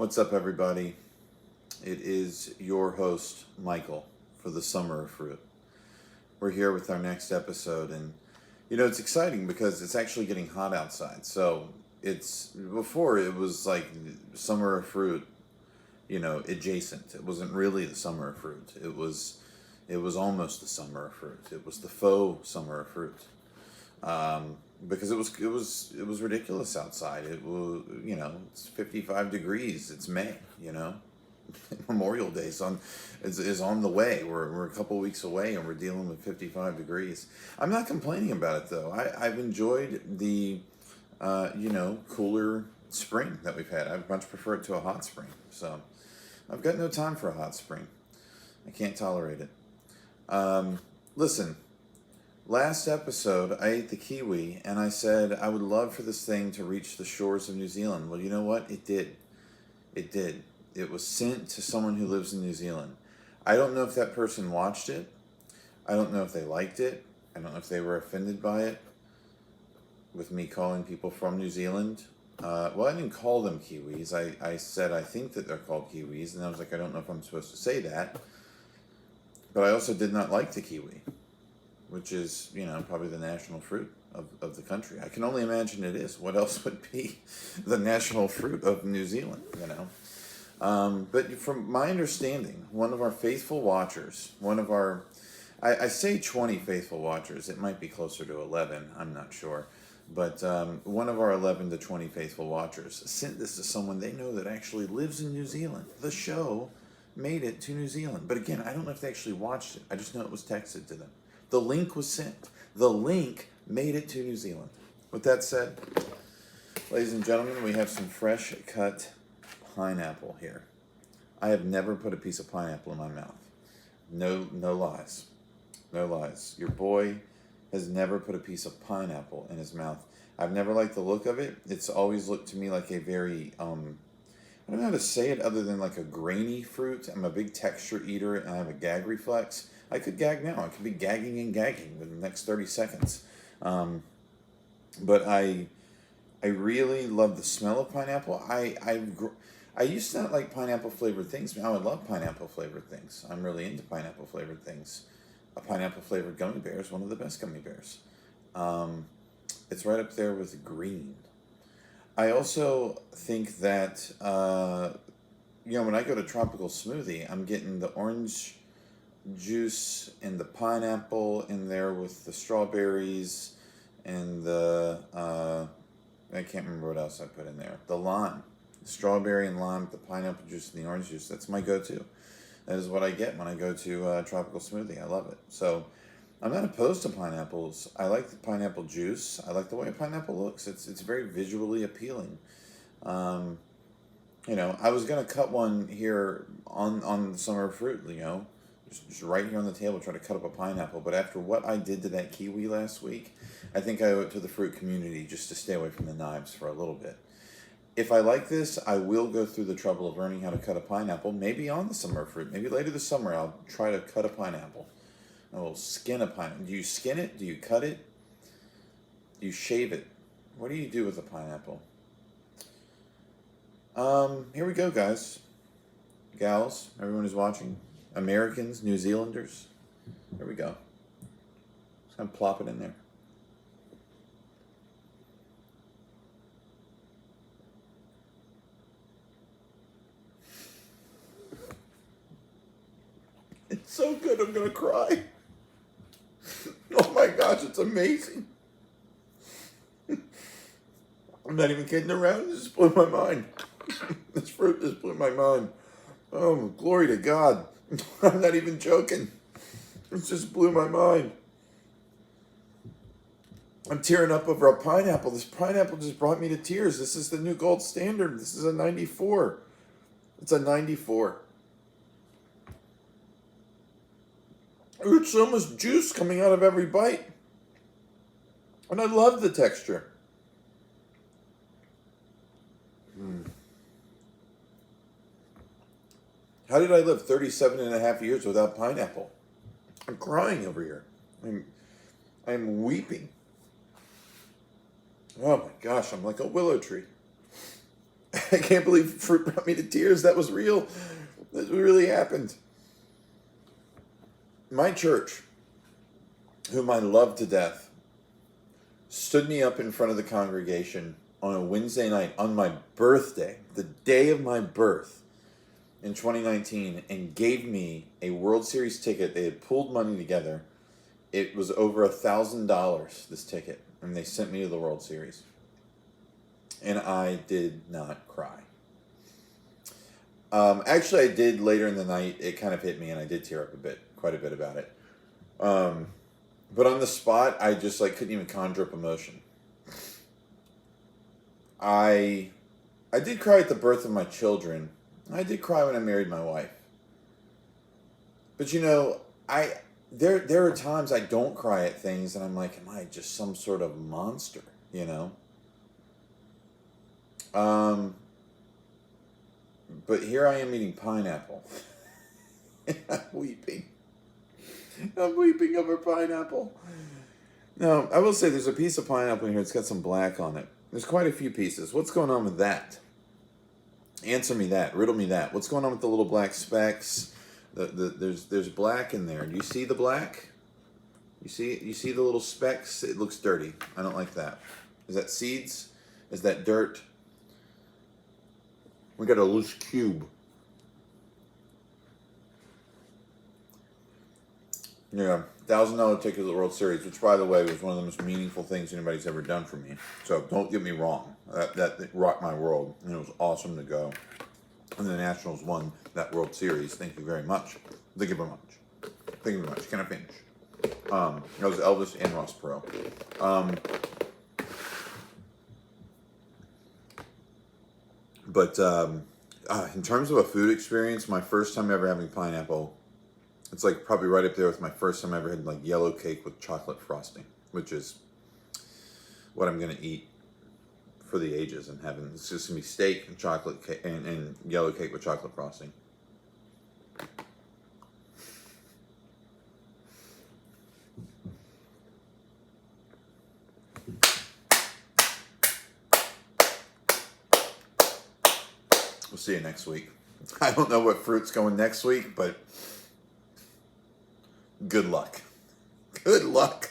What's up, everybody? It is your host, Michael, for the Summer of Fruit. We're here with our next episode, and it's exciting because it's actually getting hot outside. So before it was like Summer of Fruit, adjacent. It wasn't really the Summer of Fruit. It was almost the Summer of Fruit. It was the faux Summer of Fruit. Because it was ridiculous outside. It was it's 55 degrees. It's May. Memorial Day is on the way. We're a couple weeks away, and we're dealing with 55 degrees. I'm not complaining about it though. I've enjoyed the cooler spring that we've had. I much prefer it to a hot spring. So I've got no time for a hot spring. I can't tolerate it. Listen. Last episode, I ate the kiwi, and I said I would love for this thing to reach the shores of New Zealand. Well, you know what? It did. It did. It was sent to someone who lives in New Zealand. I don't know if that person watched it. I don't know if they liked it. I don't know if they were offended by it, with me calling people from New Zealand. Well, I didn't call them kiwis. I said I think that they're called kiwis, and I was like, I don't know if I'm supposed to say that. But I also did not like the kiwi, which is, probably the national fruit of the country. I can only imagine it is. What else would be the national fruit of New Zealand, But from my understanding, one of our faithful watchers, I say 20 faithful watchers, it might be closer to 11, I'm not sure. But one of our 11 to 20 faithful watchers sent this to someone they know that actually lives in New Zealand. The show made it to New Zealand. But again, I don't know if they actually watched it. I just know it was texted to them. The link was sent. The link made it to New Zealand. With that said, ladies and gentlemen, we have some fresh cut pineapple here. I have never put a piece of pineapple in my mouth. No lies. No lies. Your boy has never put a piece of pineapple in his mouth. I've never liked the look of it. It's always looked to me like a very, I don't know how to say it other than like a grainy fruit. I'm a big texture eater, and I have a gag reflex. I could gag now. I could be gagging and gagging within the next 30 seconds. But I really love the smell of pineapple. I used to not like pineapple flavored things. Now I love pineapple flavored things. I'm really into pineapple flavored things. A pineapple flavored gummy bear is one of the best gummy bears. It's right up there with green. I also think that when I go to Tropical Smoothie, I'm getting the orange juice and the pineapple in there with the strawberries and the I can't remember what else I put in there. The lime, the strawberry and lime, the pineapple juice and the orange juice. That's my go-to. That is what I get when I go to Tropical Smoothie. I love it. So I'm not opposed to pineapples. I like the pineapple juice. I like the way a pineapple looks. It's very visually appealing. I was gonna cut one here on the Summer of Fruit. Just right here on the table, try to cut up a pineapple. But after what I did to that kiwi last week, I think I owe it to the fruit community just to stay away from the knives for a little bit. If I like this, I will go through the trouble of learning how to cut a pineapple, maybe on the Summer of Fruit. Maybe later this summer I'll try to cut a pineapple. I will skin a pineapple. Do you skin it? Do you cut it? Do you shave it? What do you do with a pineapple? Here we go, guys. Gals, everyone who's watching. Americans, New Zealanders. There we go. Just gonna plop it in there. It's so good, I'm gonna cry. Oh my gosh, it's amazing. I'm not even kidding around. It just blew my mind. This fruit just blew my mind. Oh, glory to God. I'm not even joking. It just blew my mind. I'm tearing up over a pineapple. This pineapple just brought me to tears. This is the new gold standard. This is a 94. It's a 94. It's so much juice coming out of every bite. And I love the texture. How did I live 37 and a half years without pineapple? I'm crying over here. I'm weeping. Oh my gosh, I'm like a willow tree. I can't believe fruit brought me to tears. That was real. That really happened. My church, whom I love to death, stood me up in front of the congregation on a Wednesday night on my birthday, the day of my birth in 2019, and gave me a World Series ticket. They had pulled money together. It was over $1,000, this ticket, and they sent me to the World Series. And I did not cry. Actually, I did later in the night. It kind of hit me, and I did tear up quite a bit about it. But on the spot, I just couldn't even conjure up emotion. I did cry at the birth of my children. I did cry when I married my wife. But there are times I don't cry at things, and I'm like, am I just some sort of monster? But here I am eating pineapple. I'm weeping. I'm weeping over pineapple. Now, I will say there's a piece of pineapple in here. It's got some black on it. There's quite a few pieces. What's going on with that? Answer me that. Riddle me that. What's going on with the little black specks? There's black in there. Do you see the black? You see the little specks? It looks dirty. I don't like that. Is that seeds? Is that dirt? We got a loose cube. Yeah, $1,000 ticket to the World Series, which, by the way, was one of the most meaningful things anybody's ever done for me. So don't get me wrong. That rocked my world, and it was awesome to go. And the Nationals won that World Series. Thank you very much. Thank you very much. Thank you very much. Can I finish? That was Elvis and Ross Perot. But in terms of a food experience, my first time ever having pineapple, it's probably right up there with my first time I ever had yellow cake with chocolate frosting, which is what I'm going to eat for the ages in heaven. It's just going to be steak and chocolate cake and yellow cake with chocolate frosting. We'll see you next week. I don't know what fruit's going next week, but good luck. Good luck.